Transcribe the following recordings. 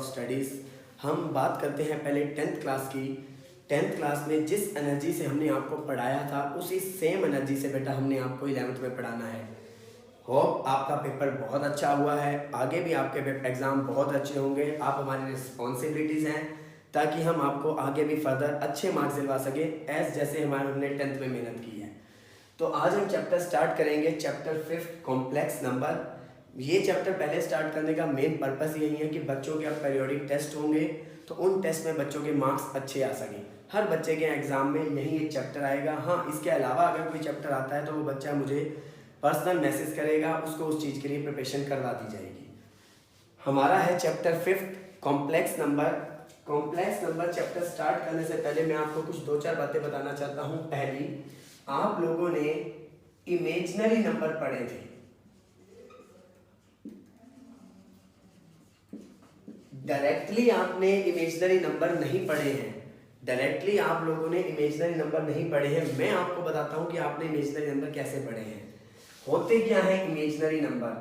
Of studies. हम बात करते हैं पहले 10th क्लास की। 10th क्लास में जिस एनर्जी से हमने आपको पढ़ाया था उसी सेम एनर्जी से बेटा हमने आपको 11th में पढ़ाना है। होप आपका पेपर बहुत अच्छा हुआ है, आगे भी आपके एग्ज़ाम बहुत अच्छे होंगे। आप हमारी रिस्पॉन्सिबिलिटीज़ हैं ताकि हम आपको आगे भी फर्दर अच्छे मार्क्स दिलवा सकें एज जैसे हमने 10th में मेहनत की है। तो आज हम चैप्टर स्टार्ट करेंगे, चैप्टर 5 कॉम्प्लेक्स नंबर। ये चैप्टर पहले स्टार्ट करने का मेन पर्पस यही है कि बच्चों के अब पीरियोडिक टेस्ट होंगे तो उन टेस्ट में बच्चों के मार्क्स अच्छे आ सकें। हर बच्चे के एग्ज़ाम में यही एक चैप्टर आएगा। हाँ, इसके अलावा अगर कोई चैप्टर आता है तो वो बच्चा मुझे पर्सनल मैसेज करेगा, उसको उस चीज़ के लिए प्रिपरेशन करवा दी जाएगी। हमारा है chapter 5 complex number. Complex number chapter start करने से पहले मैं आपको कुछ 2-4 बातें बताना चाहता हूँ। पहली, आप लोगों ने इमेजिनरी नंबर पढ़े थे। डायरेक्टली आपने इमेजिनरी नंबर नहीं पढ़े हैं। डायरेक्टली आप लोगों ने इमेजिनरी नंबर नहीं पढ़े हैं। मैं आपको बताता हूं कि आपने इमेजिनरी नंबर कैसे पढ़े हैं। होते क्या है इमेजिनरी नंबर?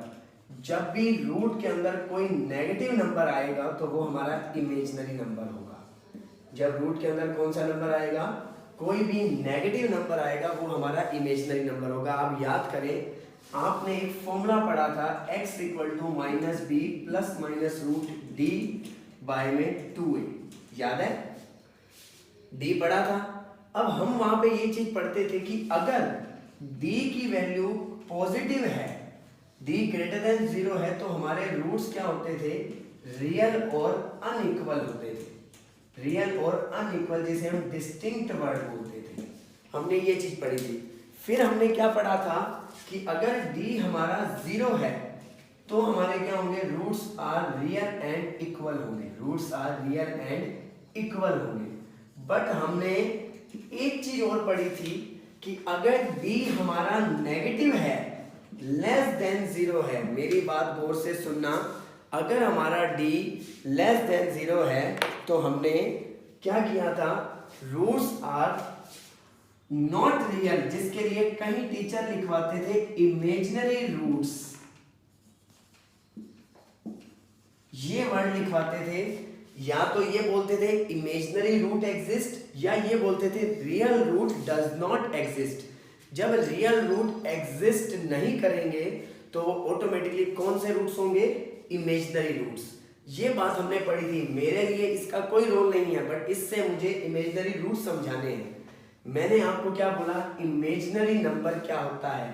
जब भी रूट के अंदर कोई नेगेटिव नंबर आएगा तो वो हमारा इमेजिनरी नंबर होगा। जब रूट के अंदर कौन सा नंबर आएगा, कोई भी नेगेटिव नंबर आएगा, वो हमारा इमेजिनरी नंबर होगा। आप याद करें, आपने एक फॉर्मूला पढ़ा था x = -b ± √d/2a, याद है? d पढ़ा था। अब हम वहां पे ये चीज पढ़ते थे कि अगर d की वैल्यू पॉजिटिव है, d > 0 है, तो हमारे रूट्स क्या होते थे? रियल और अनइक्वल होते थे। रियल और अनइक्वल जिसे हम डिस्टिंक्ट वर्ड बोलते थे। हमने ये चीज पढ़ी थी। फिर हमने क्या पढ़ा था कि अगर d हमारा 0 है तो हमारे क्या होंगे? Roots are real and equal होंगे। Roots are real and equal होंगे। बट हमने एक चीज और पढ़ी थी कि अगर d हमारा नेगेटिव है, लेस देन 0 है, मेरी बात गौर से सुनना, अगर हमारा d लेस देन 0 है तो हमने क्या किया था? रूट्स आर नॉट रियल, जिसके लिए कहीं टीचर लिखवाते थे इमेजिनरी रूट्स, ये वर्ड लिखवाते थे। या तो ये बोलते थे इमेजिनरी रूट एग्जिस्ट, या ये बोलते थे real root does not exist. जब रियल रूट एग्जिस्ट नहीं करेंगे तो ऑटोमेटिकली कौन से रूट्स होंगे? Imaginary roots. ये बात हमने पढ़ी थी। मेरे लिए इसका कोई रोल नहीं है, बट इससे मुझे इमेजिनरी रूट समझाने हैं। मैंने आपको क्या बोला? इमेजिनरी नंबर क्या होता है?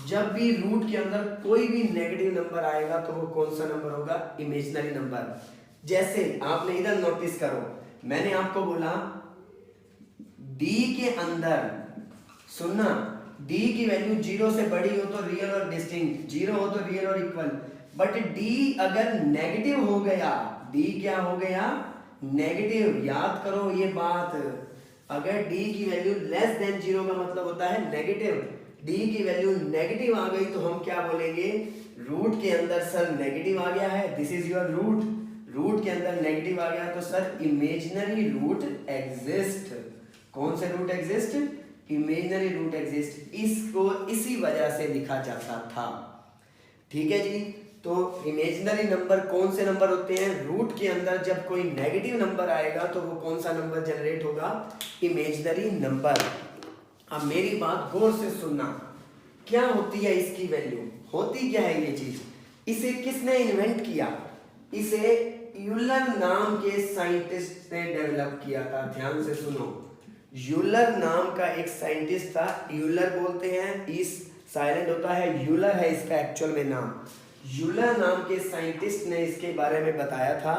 जब भी रूट के अंदर कोई भी नेगेटिव नंबर आएगा तो वो कौन सा नंबर होगा? Imaginary number. जैसे आपने इधर नोटिस करो, मैंने आपको बोला d के अंदर, सुनना, d की वैल्यू 0 से बड़ी हो तो रियल और डिस्टिंक्ट, 0 हो तो रियल और इक्वल। बट d अगर नेगेटिव हो गया, d क्या हो गया? नेगेटिव। याद करो ये बात, अगर d की वैल्यू लेस देन 0 का मतलब होता है नेगेटिव। d की वैल्यू नेगेटिव आ गई तो हम क्या बोलेंगे? रूट के अंदर सर नेगेटिव आ गया है, this is your root. Root के अंदर नेगेटिव आ गया तो सर इमेजिनरी रूट एग्जिस्ट। कौन से root exist? Imaginary root exist. इसको इसी वजह से लिखा जाता था। ठीक है जी। तो इमेजिनरी नंबर कौन से नंबर होते हैं? रूट के अंदर जब कोई नेगेटिव नंबर आएगा तो वो कौन सा नंबर जनरेट होगा? Imaginary number. अब मेरी बात गौर से सुनना, क्या होती है इसकी वैल्यू? होती क्या है ये चीज? इसे किसने इन्वेंट किया? इसे यूलर नाम के साइंटिस्ट ने डेवलप किया था। ध्यान से सुनो, यूलर नाम का एक साइंटिस्ट था। यूलर बोलते हैं, इस साइलेंट होता है, यूलर है इसका एक्चुअल में नाम। यूलर नाम के साइंटिस्ट ने इसके बारे में बताया था।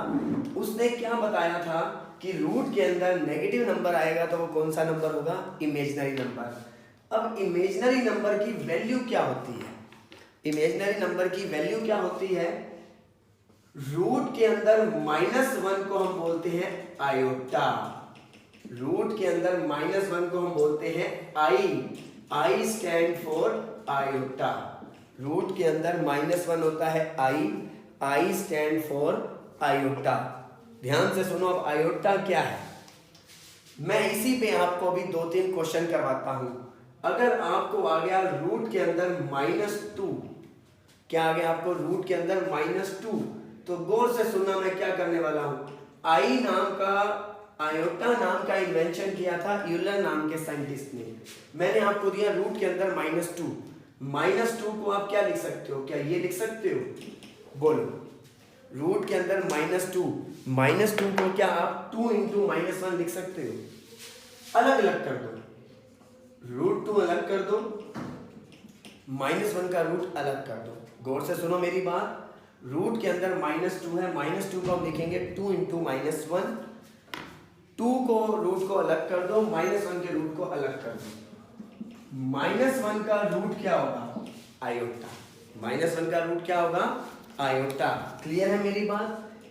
उसने क्या बताया था कि रूट के अंदर नेगेटिव नंबर आएगा तो वो कौन सा नंबर होगा? Imaginary number. अब इमेजिनरी नंबर की वैल्यू क्या होती है? इमेजिनरी नंबर की वैल्यू क्या होती है? रूट के अंदर -1 को हम बोलते हैं आयोटा। रूट के अंदर -1 को हम बोलते हैं I stand for iota. Root के अंदर -1 होता है आई स्टैंड फॉर आयोटा। ध्यान से सुनो, अब आयोटा क्या है? मैं इसी पे आपको अभी 2-3 क्वेश्चन करवाता हूं। अगर आपको आ गया रूट के अंदर -2, क्या आ गया आपको? रूट के अंदर -2, तो गौर से सुनना, मैं क्या करने वाला हूं। आयोटा नाम का इन्वेंशन किया था यूलर नाम के साइंटिस्ट ने। मैंने आपको दिया रूट के अंदर -2। -2 को आप क्या लिख सकते हो, क्या ये लिख सकते हो, बोलो। रूट के अंदर -2 को क्या आप 2 × -1 लिख सकते हो। अलग अलग कर दो, √2 अलग कर दो, -1 का रूट अलग कर दो। गौर से सुनो मेरी बात, रूट के अंदर -2 है, -2 को हम लिखेंगे 2 × -1। 2 को रूट को अलग कर दो, -1 के रूट को अलग कर दो। -1 का रूट क्या होगा, आयोटा। -1 का रूट क्या होगा, आयोटा। क्लियर है मेरी बात।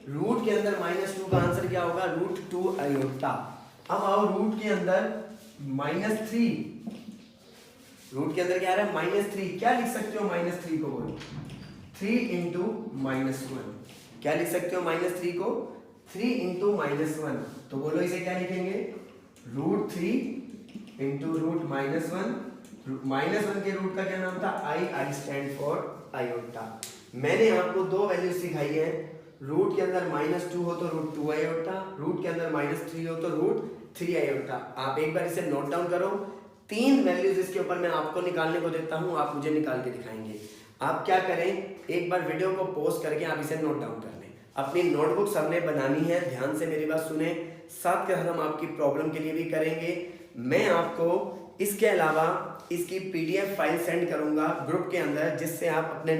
रूट के अंदर -2 का आंसर क्या होगा, √2 आयोटा। अब आओ रूट के अंदर -3। रूट के अंदर क्या आ रहा है, -3। क्या लिख सकते हो -3 को, बोलो। 3 × -1। क्या लिख सकते हो -3 को, 3 × -1। तो बोलो इसे क्या लिखेंगे, √3 × √-1। -1 के रूट का क्या नाम था, आई स्टैंड फॉर आयोटा। मैंने आपको 2 वैल्यूज सिखाई है। रूट के अंदर -2 हो तो √2 आयोटा, रूट के अंदर -3 हो तो √3 आयोटा। आप एक बार इसे नोट डाउन करो। 3 वैल्यूज इसके ऊपर मैं आपको निकालने को देता हूं, आप मुझे निकाल के दिखाएंगे। आप क्या करें, एक बार वीडियो को पॉज करके आप इसे नोट डाउन कर लें। अपनी नोटबुक सबने बनानी है, ध्यान से मेरी बात सुने। साथ के साथ हम आपकी प्रॉब्लम के लिए भी करेंगे। मैं आपको इसके अलावा इसकी PDF फाइल सेंड करूंगा ग्रुप के अंदर, जिससे आप अपने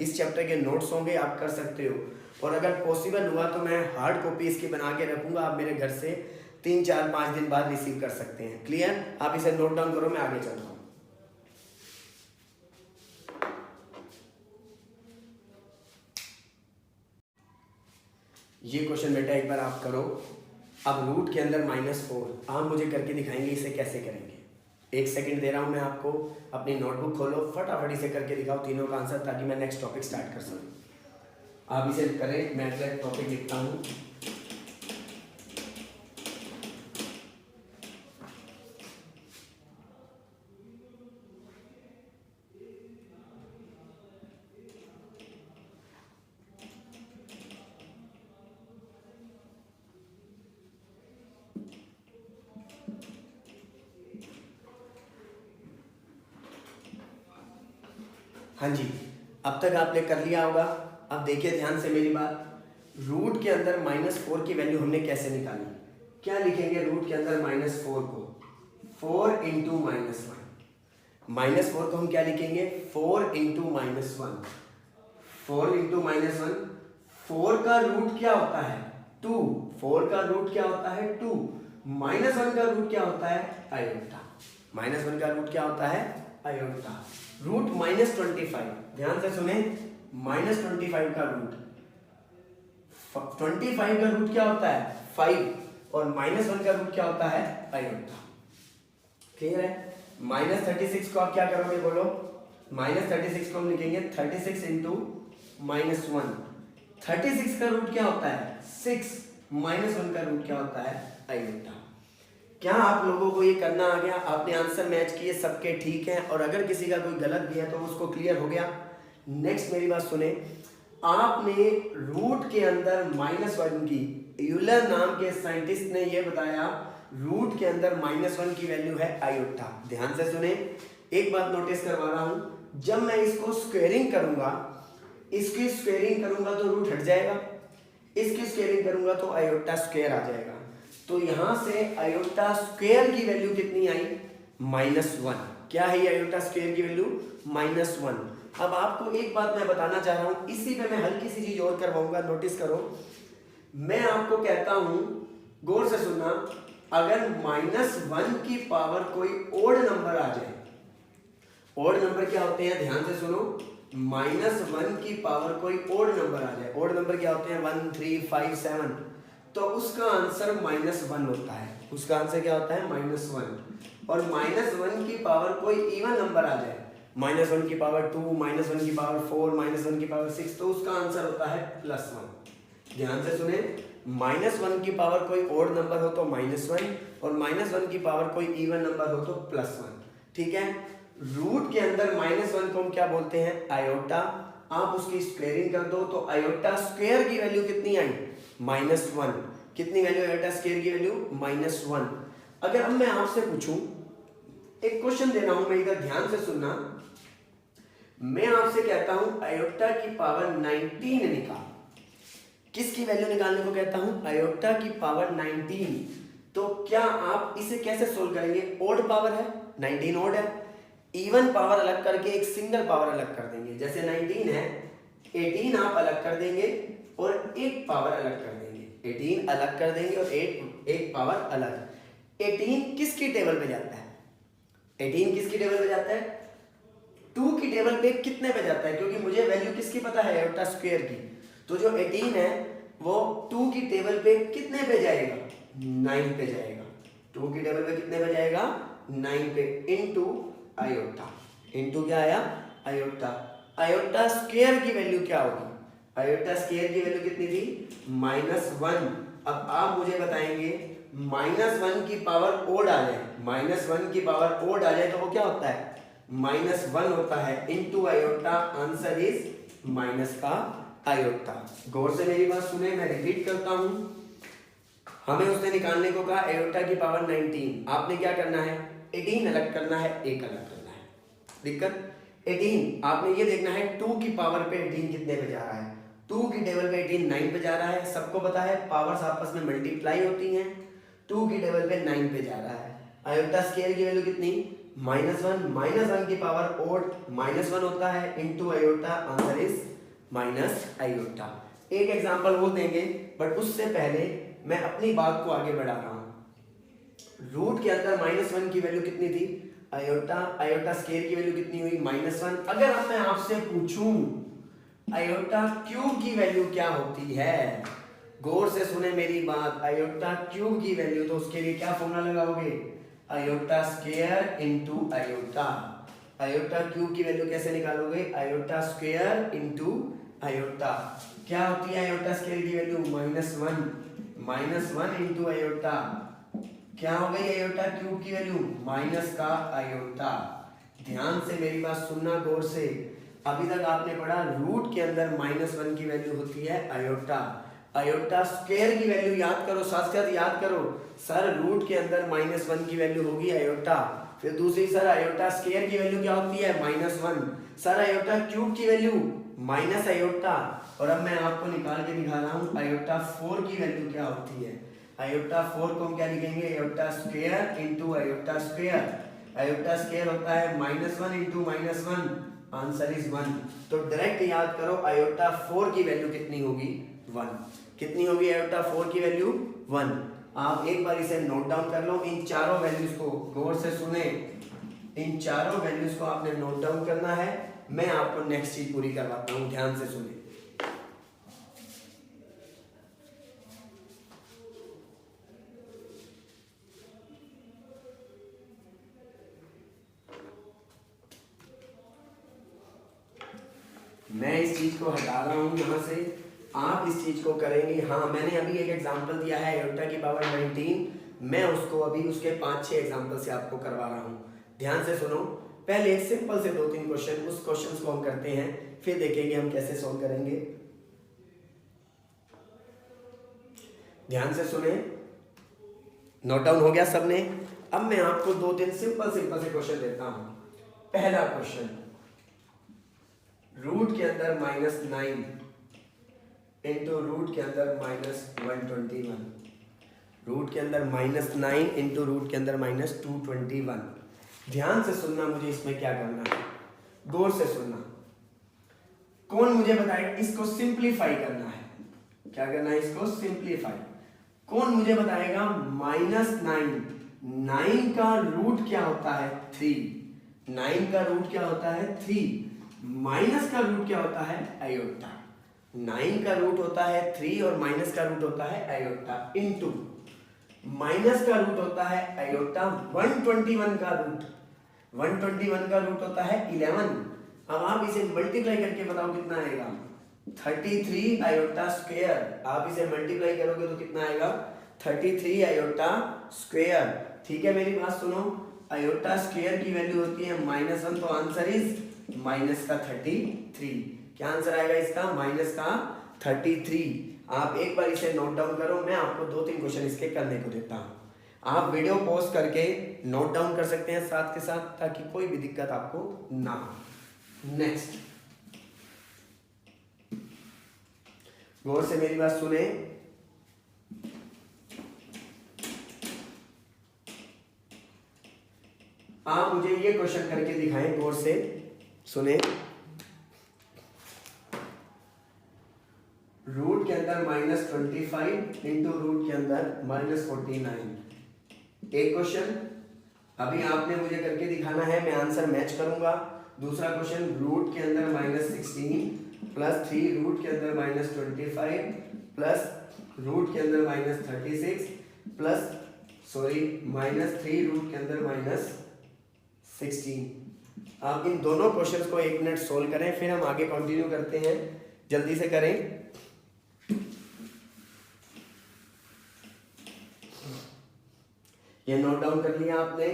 इस चैप्टर के नोट्स होंगे, आप कर सकते हो। और अगर पॉसिबल हुआ तो मैं हार्ड कॉपी इसकी बना के रखूंगा, आप मेरे घर से 3, 4, 5 दिन बाद रिसीव कर सकते हैं। क्लियर, आप इसे नोट डाउन करो, मैं आगे चल रहा हूँ। ये क्वेश्चन बेटा एक बार आप करो। अब रूट के अंदर -4 आप मुझे करके दिखाएंगे इसे कैसे करेंगे। 1 सेकंड दे रहा हूं मैं आपको, अपनी नोटबुक खोलो, फटाफट इसे करके दिखाओ तीनों का आंसर, ताकि मैं नेक्स्ट टॉपिक स्टार्ट कर सकूं। आप इसे करें, मैं अगला टॉपिक लिखता हूं। हाँ जी, अब तक आपने कर लिया होगा। अब देखिए ध्यान से मेरी बात, रूट के अंदर -4 की वैल्यू हमने कैसे निकाली। क्या लिखेंगे रूट के अंदर -4 को, 4 × -1। -4 को हम क्या लिखेंगे, 4 × -1। 4 × -1, 4 का रूट क्या होता है, 2। 4 का रूट क्या होता है, 2। -1 का रूट क्या होता है, आयोटा। -1 का रूट क्या होता है, आयोटा। रूट -25, ध्यान से सुने, -25 का रूट, 25 का रूट क्या होता है, 5। और -1 का रूट क्या होता है, आयोटा। क्लियर है। -36 को आप क्या करोगे, बोलो। -36 को हम लिखेंगे 36 × -1। 36 का रूट क्या होता है, 6। -1 का रूट क्या होता है, आयोटा। क्या आप लोगों को ये करना आ गया, आपने आंसर मैच किए, सबके ठीक हैं। और अगर किसी का कोई गलत भी है तो उसको क्लियर हो गया। नेक्स्ट मेरी बात सुने, आपने रूट के अंदर -1 की, यूलर नाम के साइंटिस्ट ने ये बताया रूट के अंदर -1 की वैल्यू है आयोटा। ध्यान से सुने, एक बात नोटिस करवा रहा हूं, जब मैं इसको स्क्वेयरिंग करूंगा, इसकी स्क्वेयरिंग करूंगा तो रूट हट जाएगा, इसकी स्क्वेयरिंग करूंगा तो आयोटा स्क्वेयर आ जाएगा। तो यहां से आयोटा स्क्वेयर की वैल्यू कितनी आई, -1। क्या है आयोटा स्क्वेयर की वैल्यू, -1। अब आपको एक बात मैं बताना चाह रहा हूं, इसी पे मैं हल्की सी चीज और करवाऊंगा, नोटिस करो। मैं आपको कहता हूं, गौर से सुनना, अगर -1 की पावर कोई ओड नंबर आ जाए, ओड नंबर क्या होते हैं, ध्यान से सुनो, -1 की पावर कोई ओड नंबर आ जाए, ओड नंबर क्या होते हैं, 1, 3, 5, 7, तो उसका आंसर -1 होता है। उसका आंसर क्या होता है, -1। और -1 की पावर कोई इवन नंबर आ जाए, -1 की पावर 2, -1 की पावर 4, -1 की पावर 6, तो उसका आंसर होता है +1। ध्यान से सुने, -1 की पावर कोई ओड नंबर हो तो -1, और -1 की पावर कोई इवन नंबर हो तो +1। ठीक है। रूट के अंदर -1 को हम क्या बोलते हैं, आयोटा। आप उसकी स्क्वेयरिंग कर दो तो आयोटा स्क्वेयर की वैल्यू कितनी आई, -1। कितनी वैल्यू आयोटा स्क्वेयर की वैल्यू, -1। अगर अब मैं आपसे पूछूं, एक क्वेश्चन दे रहा हूं मैं, इधर ध्यान से सुनना। मैं आपसे कहता हूं आयोटा की पावर 19 निकाल। किसकी वैल्यू निकालने को कहता हूं, आयोटा की पावर 19। तो क्या आप इसे कैसे सोल्व करेंगे, ओड पावर है, 19 ओड है, इवन पावर अलग करके एक सिंगल पावर अलग कर देंगे। जैसे 19 है, 18 आप अलग कर देंगे और एक पावर अलग कर देंगे, 18 अलग कर देंगे और एक पावर अलग। 18 किसकी टेबल पे जाता है, 18 किसकी टेबल पे जाता है, 2 की टेबल पे कितने पे जाता है, क्योंकि मुझे वैल्यू किसकी पता है, आयोटा स्क्वायर की। तो जो 18 है वो 2 की टेबल पे कितने पे जाएगा, 9 पे जाएगा। 2 की टेबल पे कितने पे जाएगा, 9 पे, इनटू आयोटा। इनटू क्या आया, आयोटा। आयोटा स्क्वायर की वैल्यू क्या होगी, आयोटा स्क्वायर की वैल्यू कितनी थी, -1। अब आप मुझे बताएंगे -1 की पावर ओड आ जाए, -1 की पावर ओड आ जाए तो वो क्या होता है, -1 होता है, into iota. Answer is minus का आयोटा। गौर से मेरी बात सुने, मैं रिपीट करता हूं। हमें उसने निकालने को कहा आयोटा की पावर 19। आपने क्या करना है, 18 अलग करना है, एक अलग करना है। दिक्कत 18 आपने ये देखना है 2 की पावर पे 18 कितने पे जा रहा है, 2 की टेबल पे 18 9 पे जा रहा है। सबको पता है पावर्स आपस में मल्टीप्लाई होती हैं, 2 की टेबल पे 9 पे जा रहा है। आयोटा स्क्वायर की वैल्यू कितनी, -1। -1 की पावर ओड -1 होता है, into iota. Answer is minus iota. एक एग्जांपल वो देंगे, बट उससे पहले मैं अपनी बात को आगे बढ़ा रहा हूं। रूट के अंदर -1 की वैल्यू कितनी थी, आयोटा स्क्वायर की वैल्यू कितनी हुई, -1। अगर अब मैं आपसे पूछूं आयोटा क्यूब की वैल्यू क्या होती है, गौर से सुने मेरी बात, आयोटा क्यूब की वैल्यू, तो उसके लिए क्या फॉर्मूला लगाओगे, iota square into iota. Iota cube की वैल्यू कैसे निकालोगे, आयोटा स्क्वायर इनटू आयोटा। क्या होती है आयोटा स्क्वायर की वैल्यू, -1 इनटू आयोटा। क्या हो गई आयोटा क्यूब की वैल्यू, माइनस का आयोटा। ध्यान से मेरी बात सुनना गौर से। अभी तक आपने पढ़ा रूट के अंदर -1 की वैल्यू होती है आयोटा। आयोटा स्क्वायर की वैल्यू याद करो, साथ साथ याद करो, सर रूट के अंदर -1 की वैल्यू होगी आयोटा। फिर दूसरी, सर आयोटा स्क्वायर की वैल्यू क्या होती है, -1। सर आयोटा क्यूब की वैल्यू माइनस आयोटा। और अब मैं आपको निकाल के दिखा रहा हूं आयोटा 4 की वैल्यू क्या होती है। आयोटा 4 को हम क्या लिखेंगे, iota square into iota square. Iota square होता है -1 इनटू -1। Answer is 1। तो डायरेक्ट याद करो आयोटा 4 की वैल्यू कितनी होगी, 1। कितनी होगी आयोटा 4 की वैल्यू, 1। आप एक बार इसे नोट डाउन कर लो। इन चारों वैल्यूज को गौर से सुने, इन चारों वैल्यूज को आपने नोट डाउन करना है। मैं आपको नेक्स्ट चीज पूरी करवाता हूं, ध्यान से सुने। मैं इस चीज को हटा रहा हूं यहां से, आप इस चीज को करेंगे। हाँ, मैंने अभी एक एग्जांपल दिया है आयोटा की पावर 19, मैं उसको अभी उसके 5-6 एग्जांपल से आपको करवा रहा हूं। ध्यान से सुनो। पहले एक सिंपल से 2-3 क्वेश्चन, उस क्वेश्चंस को हम करते हैं, फिर देखेंगे हम कैसे सॉल्व करेंगे। ध्यान से सुने, नोट डाउन हो गया सबने। अब मैं आपको 2-3 सिंपल से क्वेश्चन देता हूं। पहला क्वेश्चन, रूट के अंदर -9 इंटू रूट के अंदर -121। रूट के अंदर -9 इंटू रूट के अंदर -221। ध्यान से सुनना, मुझे इसमें क्या करना है, गौर से सुनना। कौन मुझे बताएगा, इसको सिंप्लीफाई करना है। क्या करना है, इसको सिंप्लीफाई। कौन मुझे बताएगा, -9 का रूट क्या होता है, 3। 9 का रूट क्या होता है, 3। माइनस का रूट क्या होता है, आयोटा। 9 का रूट होता है 3 और माइनस का रूट होता है आयोटा। इनटू माइनस का रूट होता है आयोटा। 121 का रूट, 121 का रूट होता है 11। अब आप इसे मल्टीप्लाई करके बताओ कितना आएगा, 33 आयोटा स्क्वायर। आप इसे मल्टीप्लाई करोगे तो कितना आएगा, 33 आयोटा स्क्वायर। ठीक है, मेरी बात सुनो। आयोटा स्क्वायर की वैल्यू होती है -1, तो आंसर इज माइनस का 33। क्या आंसर आएगा इसका? माइनस का 33। आप एक बार इसे नोट डाउन करो, मैं आपको 2-3 क्वेश्चन इसके करने को देता हूँ। आप वीडियो पॉज करके नोट डाउन कर सकते हैं साथ के साथ, ताकि कोई भी दिक्कत आपको ना हो। नेक्स्ट, गौर से मेरी बात सुने। आप मुझे ये क्वेश्चन करके दिखाएं, गौर से सुने। रूट के अंदर -25 इंटू रूट के अंदर -49। एक क्वेश्चन अभी आपने मुझे करके दिखाना है, मैं आंसर मैच करूंगा। दूसरा क्वेश्चन, रूट के अंदर -16 प्लस 3 रूट के अंदर -25 प्लस रूट के अंदर -36 प्लस -3 रूट के अंदर -16। आप इन दोनों क्वेश्चंस को 1 मिनट सोल्व करें, फिर हम आगे कंटिन्यू करते हैं। जल्दी से करें। ये नोट डाउन कर लिया आपने?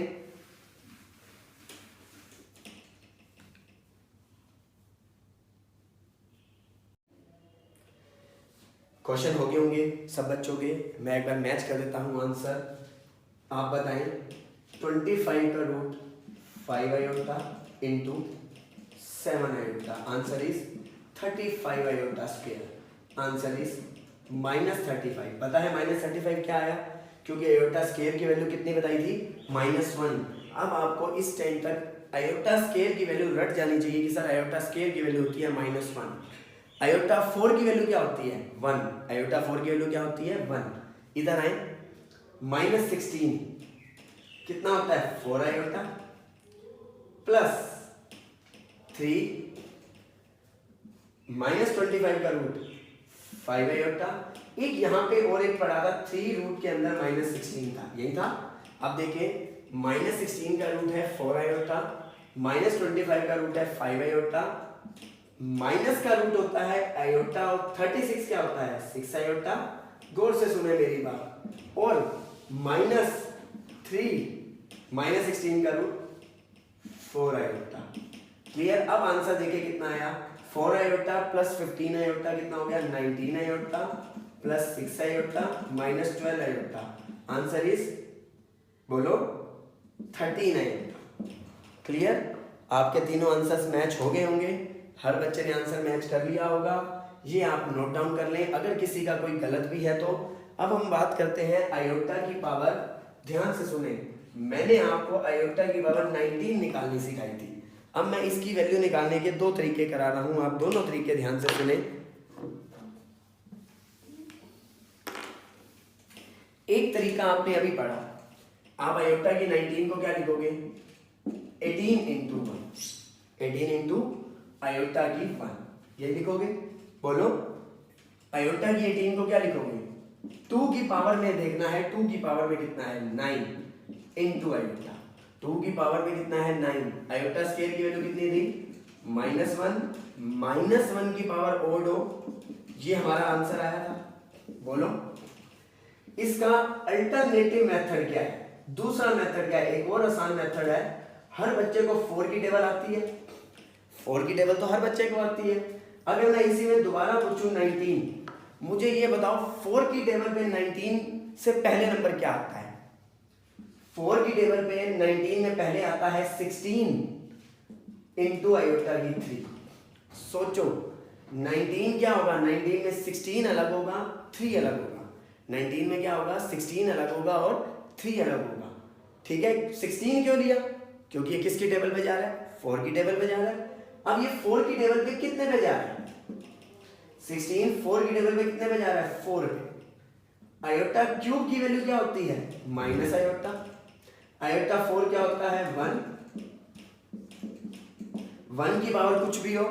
क्वेश्चन हो गए होंगे सब बच्चों के। मैं एक बार मैच कर देता हूं आंसर। आप बताएं, 25 का root 5 iota into 7 iota, answer is 35 iota square. Answer is -35। पता है -35 क्या आया? क्योंकि आयोटा स्क्वायर की वैल्यू कितनी बताई थी? -1। अब आपको इस टाइम तक आयोटा स्क्वायर की वैल्यू रट जानी चाहिए कि सर आयोटा स्क्वायर की वैल्यू होती है -1। आयोटा 4 की वैल्यू क्या होती है? 1। आयोटा 4 की वैल्यू क्या होती है? 1। इधर आए, -16 कितना होता है? 4 आयोटा प्लस 3 -25 का रूट 5 आयोटा। एक यहाँ पे और एक पड़ा था, 3 रूट के अंदर -16 था, यही था। अब देखिए, -16 का रूट है 4 आयोटा, -25 का रूट है 5 आयोटा, माइनस का रूट होता है आयोटा और 36 क्या होता है? 6 आयोटा। गौर से सुने मेरी बात। और -3 -16 का रूट 4 आयोटा। क्लियर? अब आंसर देखिए कितना आया? 4 आयोटा प्लस 15 आयोटा कितना हो गया? 19 iota plus 6 iota -12 iota. Answer is, बोलो, 13 आयोटा। क्लियर? आपके तीनों आंसर्स मैच हो गए होंगे। हर बच्चे ने आंसर मैच कर लिया होगा। ये आप नोट डाउन कर लें, अगर किसी का कोई गलत भी है तो। अब हम बात करते हैं आयोटा की पावर। ध्यान से सुने, मैंने आपको आयोटा की पावर 19 निकालनी सिखाई थी। अब मैं इसकी वैल्यू निकालने के 2 तरीके करा रहा हूं, आप दोनों तरीके ध्यान से सुने। एक तरीका आपने अभी पढ़ा, आप आयोटा की 19 को क्या लिखोगे? 18 इंटू 1, 18 इंटू आयोटा की 1, ये लिखोगे। बोलो, आयोटा की 18 को क्या लिखोगे? 2 की पावर में देखना है, 2 की पावर में कितना है? 9 इंटू आयोटा। 2 की पावर में कितना है? 9। आयोटा स्क्वायर की वैल्यू कितनी थी? -1। -1 की पावर ओड हो, ये हमारा आंसर आया था। बोलो, इसका अल्टरनेटिव मेथड क्या है? दूसरा मेथड क्या है? एक और आसान मेथड है। हर बच्चे को 4 की टेबल आती है। 4 की टेबल तो हर बच्चे को आती है। अगर मैं इसी में दोबारा पूछूं 19, मुझे ये बताओ 4 की टेबल पे 19 से पहले नंबर क्या आता है? 4 की टेबल पे 19 में पहले आता है 16 इंटू आयोटा की 3। सोचो 19 क्या होगा? 19 में 16 अलग होगा, 3 अलग होगा। 19 में क्या होगा? 16 अलग होगा और 3 अलग होगा। ठीक है? 16 क्यों लिया? क्योंकि ये किसकी टेबल पे जा रहा है? 4 की टेबल पे जा रहा है। अब ये 4 की टेबल पे कितने पे जा रहा है? 16 4 की टेबल पे कितने पे जा रहा है? 4 पे। आयोटा क्यूब की वैल्यू क्या होती है? Minus iota. आयोटा 4 क्या होता है? 1। 1 की पावर कुछ भी हो,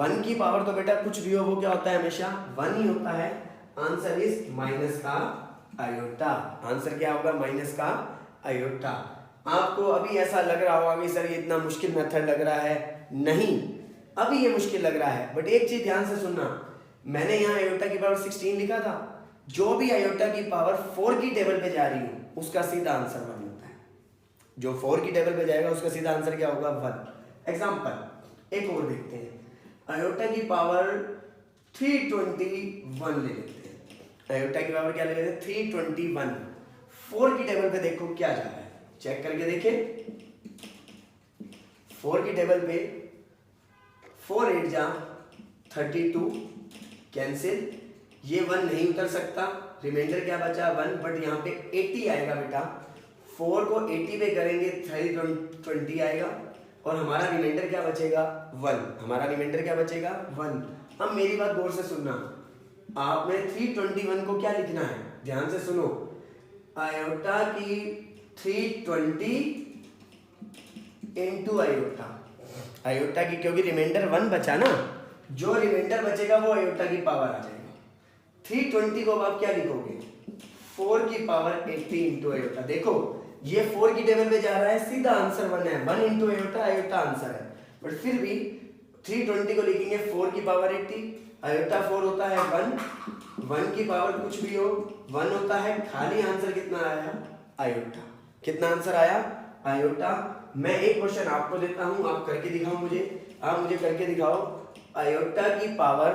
1 की पावर तो बेटा कुछ भी हो वो क्या होता है? हमेशा 1 ही होता है। आंसर इज माइनस का आयोटा। आंसर क्या होगा? माइनस का आयोटा। आपको अभी ऐसा लग रहा होगा कि सर ये इतना मुश्किल मेथड लग रहा है। नहीं, अभी ये मुश्किल लग रहा है, बट एक चीज ध्यान से सुनना, मैंने यहाँ आयोटा की पावर 16 लिखा था। जो भी आयोटा की पावर 4 की टेबल पे जा रही हो उसका सीधा आंसर 1 होता है। जो 4 की टेबल पे जाएगा उसका सीधा आंसर क्या होगा? 1। एग्जाम्पल एक और देखते हैं। आयोटा की पावर 321 ले लेते हैं। आयोटा की पावर क्या ले लेते हैं? 321। 4 की टेबल पे देखो क्या जा रहा है, चेक करके देखें। 4 की टेबल पे 4 8 जा 32, कैंसिल, ये 1 नहीं उतर सकता, रिमाइंडर क्या बचा 1, बट यहाँ पे 80 आएगा बेटा। 4 को 80 पे करेंगे 320 आएगा और हमारा रिमाइंडर क्या बचेगा 1। हमारा रिमाइंडर क्या बचेगा 1। अब मेरी बात गौर से सुनना, आपने 321 को क्या लिखना है, ध्यान से सुनो। आयोटा की 320 इंटू आयोटा, आयोटा की, क्योंकि रिमाइंडर 1 बचा ना, जो रिमाइंडर बचेगा वो आयोटा की पावर आ जाएगा। 320 को आप क्या लिखोगे 4 की पावर 80 इंटू आयोटा। देखो ये 4 की टेबल पे जा रहा है, सीधा आंसर 1 है, 1 इंटू आयोटा, आयोटा आंसर है। बट फिर भी 320 को लिखेंगे 4 की पावर 80, आयोटा 4 होता है 1, 1 की पावर कुछ भी हो 1 होता है, खाली आंसर कितना आया आयोटा। कितना आंसर आया आयोटा। मैं एक क्वेश्चन आपको देता हूं, आप करके दिखाओ मुझे, आप मुझे करके दिखाओ। आयोटा की पावर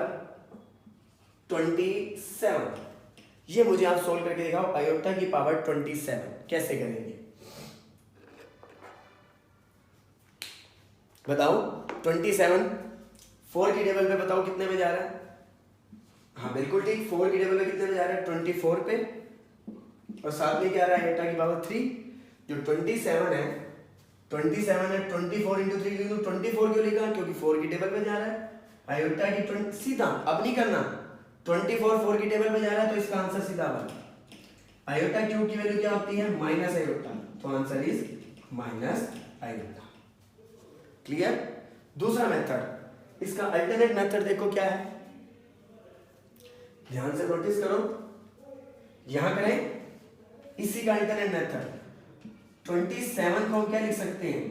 27, ये मुझे आप सोल्व करके दिखाओ। आयोटा की पावर 27 कैसे करेंगे बताओ। 27 4 की टेबल पे बताओ कितने में जा रहा है। हाँ बिल्कुल ठीक, 4 की टेबल पे कितने में जा रहा है 24 पे, और साथ में क्या आ रहा है आयोटा की पावर 3। जो 27 है 24 इंटू 3 लिख दूं। 24 क्यों लिखा, क्योंकि 4 की टेबल पे जा रहा है। आयोटा की 20 सीधा, अब नहीं करना, 24 4 की टेबल पे जा रहा है तो इसका आंसर सीधा बना। आयोटा क्यूब की वैल्यू क्या होती है माइनस आयोटा, तो answer is minus iota. Clear. दूसरा मेथड, इसका अल्टरनेट मेथड देखो क्या है, ध्यान से नोटिस करो, यहां करें इसी का अल्टरनेट मेथड। 27 को हम क्या लिख सकते हैं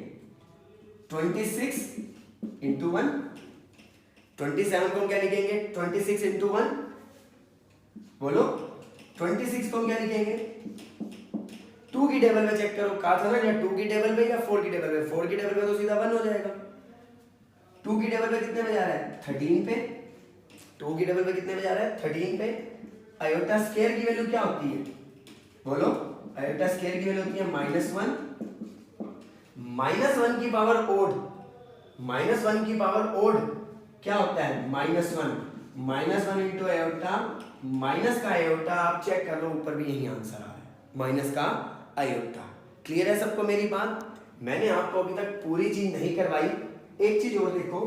26 इंटू 1। 27 को हम क्या लिखेंगे 26 इंटू 1, बोलो 26 को हम क्या लिखेंगे 2 की टेबल में चेक करो, कहा था ना या 2 की टेबल पे या 4 की टेबल पे। 4 की टेबल पे तो सीधा 1 हो जाएगा। 2 की टेबल पे कितने में जा रहा है 13 पे। 2 की टेबल पे कितने में जा रहा है 13 पे। आयोटा स्क्वायर की वैल्यू क्या होती है बोलो, आयोटा स्क्वायर की वैल्यू होती है -1। -1 की पावर ओड, -1 की पावर ओड क्या होता है -1। -1 इंटू आयोटा, माइनस का आयोटा, आप चेक कर लो ऊपर भी यही आंसर आ रहा है, माइनस का आयोटा। क्लियर है सबको मेरी बात। मैंने आपको अभी तक पूरी चीज नहीं करवाई। एक चीज और देखो,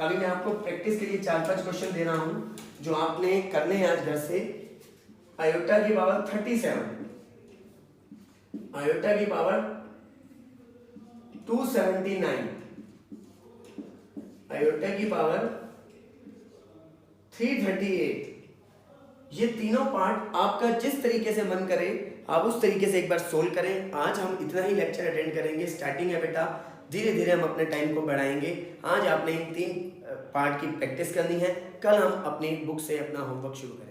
अभी मैं आपको प्रैक्टिस के लिए 4-5 क्वेश्चन दे रहा हूं जो आपने करने हैं आज घर से। आयोटा की पावर 37, आयोटा की पावर 279, आयोटा की पावर 338। ये तीनों पार्ट आपका जिस तरीके से मन करे आप उस तरीके से एक बार सोल्व करें। आज हम इतना ही लेक्चर अटेंड करेंगे, स्टार्टिंग है बेटा, धीरे धीरे हम अपने टाइम को बढ़ाएंगे। आज आपने इन 3 पार्ट की प्रैक्टिस करनी है, कल हम अपनी बुक से अपना होमवर्क शुरू करेंगे।